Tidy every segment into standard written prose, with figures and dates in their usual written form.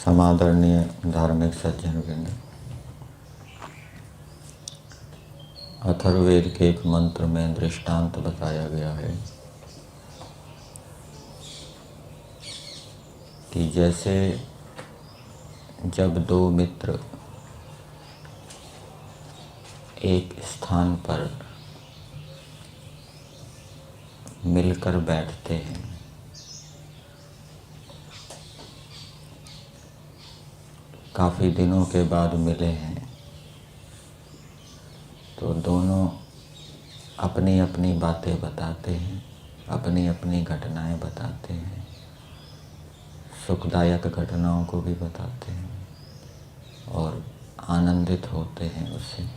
समादरणीय धार्मिक सज्जनवृंद, अथर्ववेद के एक मंत्र में दृष्टांत बताया गया है कि जैसे जब दो मित्र एक स्थान पर मिलकर बैठते हैं काफ़ी दिनों के बाद मिले हैं तो दोनों अपनी अपनी बातें बताते हैं, अपनी अपनी घटनाएं बताते हैं, सुखदायक घटनाओं को भी बताते हैं और आनंदित होते हैं उससे।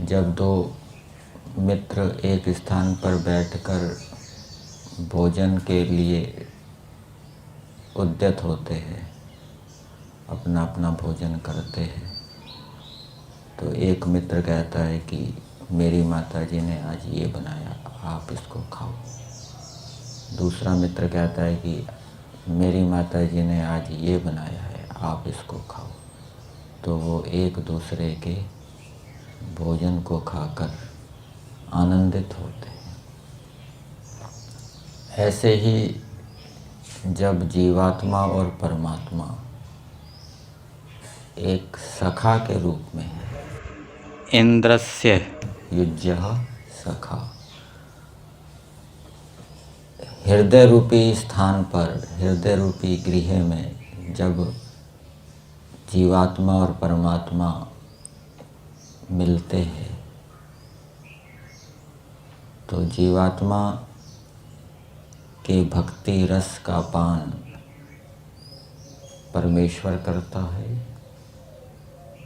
जब दो मित्र एक स्थान पर बैठकर भोजन के लिए उद्यत होते हैं, अपना अपना भोजन करते हैं, तो एक मित्र कहता है कि मेरी माताजी ने आज ये बनाया, आप इसको खाओ। दूसरा मित्र कहता है कि मेरी माताजी ने आज ये बनाया है, आप इसको खाओ। तो वो एक दूसरे के भोजन को खाकर आनंदित होते हैं। ऐसे ही जब जीवात्मा और परमात्मा एक सखा के रूप में है, इंद्रस्य युज्यः सखा, हृदय रूपी स्थान पर, हृदय रूपी गृह में जब जीवात्मा और परमात्मा मिलते हैं तो जीवात्मा के भक्ति रस का पान परमेश्वर करता है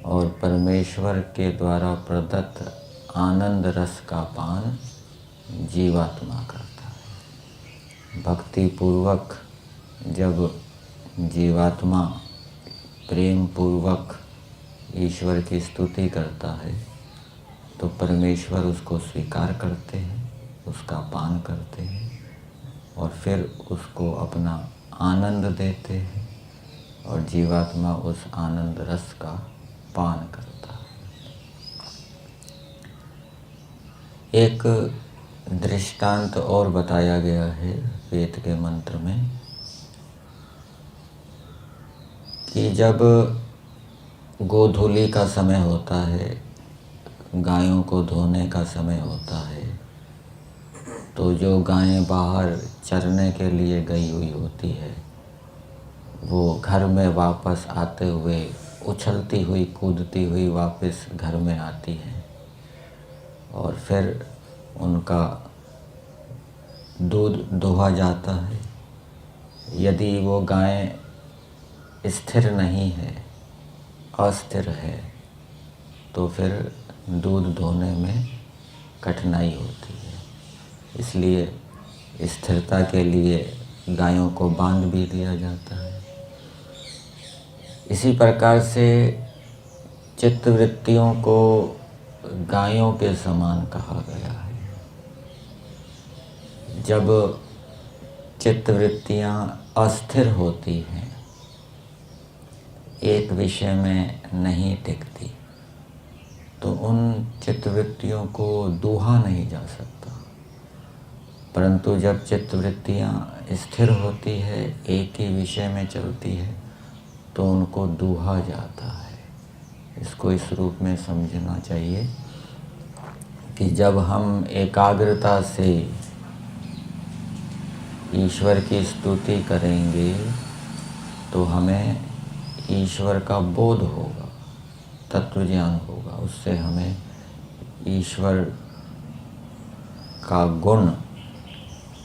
और परमेश्वर के द्वारा प्रदत्त आनंद रस का पान जीवात्मा करता है। भक्ति पूर्वक जब जीवात्मा प्रेम पूर्वक ईश्वर की स्तुति करता है तो परमेश्वर उसको स्वीकार करते हैं, उसका पान करते हैं और फिर उसको अपना आनंद देते हैं और जीवात्मा उस आनंद रस का पान करता है। एक दृष्टांत और बताया गया है वेद के मंत्र में कि जब गोधूली का समय होता है, गायों को धोने का समय होता है, तो जो गायें बाहर चरने के लिए गई हुई होती है वो घर में वापस आते हुए उछलती हुई कूदती हुई वापस घर में आती हैं और फिर उनका दूध दोहा जाता है। यदि वो गाय स्थिर नहीं है, अस्थिर है, तो फिर दूध दोहने में कठिनाई होती है। इसलिए स्थिरता के लिए गायों को बांध भी दिया जाता है। इसी प्रकार से चित्तवृत्तियों को गायों के समान कहा गया है। जब चित्तवृत्तियाँ अस्थिर होती हैं, एक विषय में नहीं टिकती, तो उन चित्तवृत्तियों को दूहा नहीं जा सकता। परंतु जब चित्तवृत्तियाँ स्थिर होती है, एक ही विषय में चलती है, तो उनको दूहा जाता है। इसको इस रूप में समझना चाहिए कि जब हम एकाग्रता से ईश्वर की स्तुति करेंगे तो हमें ईश्वर का बोध होगा, तत्व ज्ञान होगा। उससे हमें ईश्वर का गुण,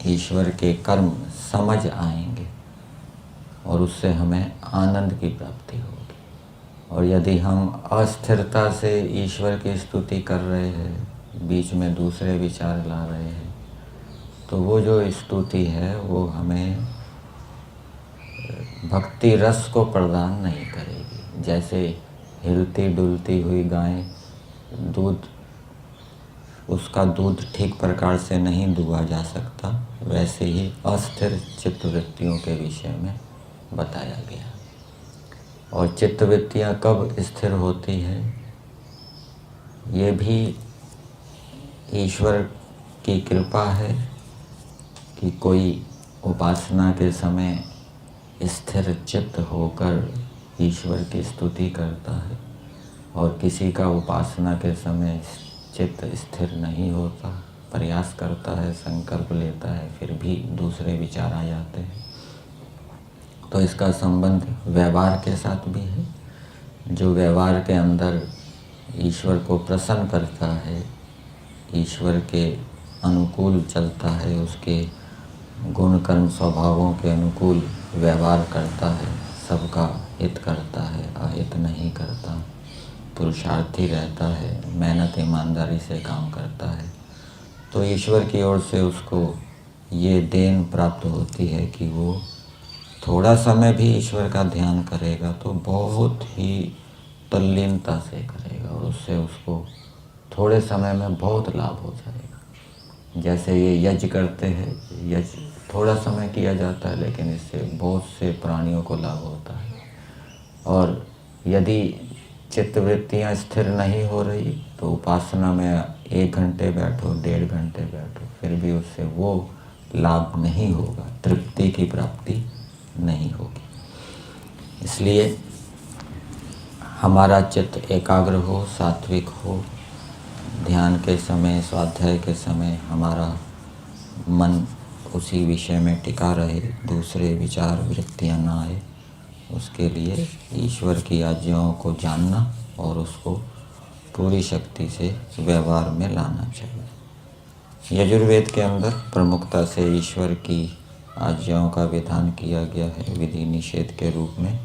ईश्वर के कर्म समझ आएंगे और उससे हमें आनंद की प्राप्ति होगी। और यदि हम अस्थिरता से ईश्वर की स्तुति कर रहे हैं, बीच में दूसरे विचार ला रहे हैं, तो वो जो स्तुति है वो हमें भक्ति रस को प्रदान नहीं करेगी। जैसे हिलती डुलती हुई गाय दूध उसका दूध ठीक प्रकार से नहीं दुहा जा सकता, वैसे ही अस्थिर चित्तवृत्तियों के विषय में बताया गया। और चित्तवृत्तियाँ कब स्थिर होती है, ये भी ईश्वर की कृपा है कि कोई उपासना के समय स्थिर चित्त होकर ईश्वर की स्तुति करता है, और किसी का उपासना के समय चित्त स्थिर नहीं होता, प्रयास करता है, संकल्प लेता है, फिर भी दूसरे विचार आ जाते हैं। तो इसका संबंध व्यवहार के साथ भी है। जो व्यवहार के अंदर ईश्वर को प्रसन्न करता है, ईश्वर के अनुकूल चलता है, उसके गुण कर्म स्वभावों के अनुकूल व्यवहार करता है, सबका हित करता है, अहित नहीं करता, पुरुषार्थी रहता है, मेहनत ईमानदारी से काम करता है, तो ईश्वर की ओर से उसको ये देन प्राप्त होती है कि वो थोड़ा समय भी ईश्वर का ध्यान करेगा तो बहुत ही तल्लीनता से करेगा, और उससे उसको थोड़े समय में बहुत लाभ हो जाएगा। जैसे ये यज्ञ करते हैं, यज्ञ थोड़ा समय किया जाता है, लेकिन इससे बहुत से प्राणियों को लाभ होता है। और यदि चित्तवृत्तियाँ स्थिर नहीं हो रही तो उपासना में 1 घंटे बैठो, 1.5 घंटे बैठो, फिर भी उससे वो लाभ नहीं होगा, तृप्ति की प्राप्ति नहीं होगी। इसलिए हमारा चित्त एकाग्र हो, सात्विक हो, ध्यान के समय, स्वाध्याय के समय हमारा मन उसी विषय में टिका रहे, दूसरे विचार वृत्तियाँ ना आए, उसके लिए ईश्वर की आज्ञाओं को जानना और उसको पूरी शक्ति से व्यवहार में लाना चाहिए। यजुर्वेद के अंदर प्रमुखता से ईश्वर की आज्ञाओं का विधान किया गया है विधि निषेध के रूप में।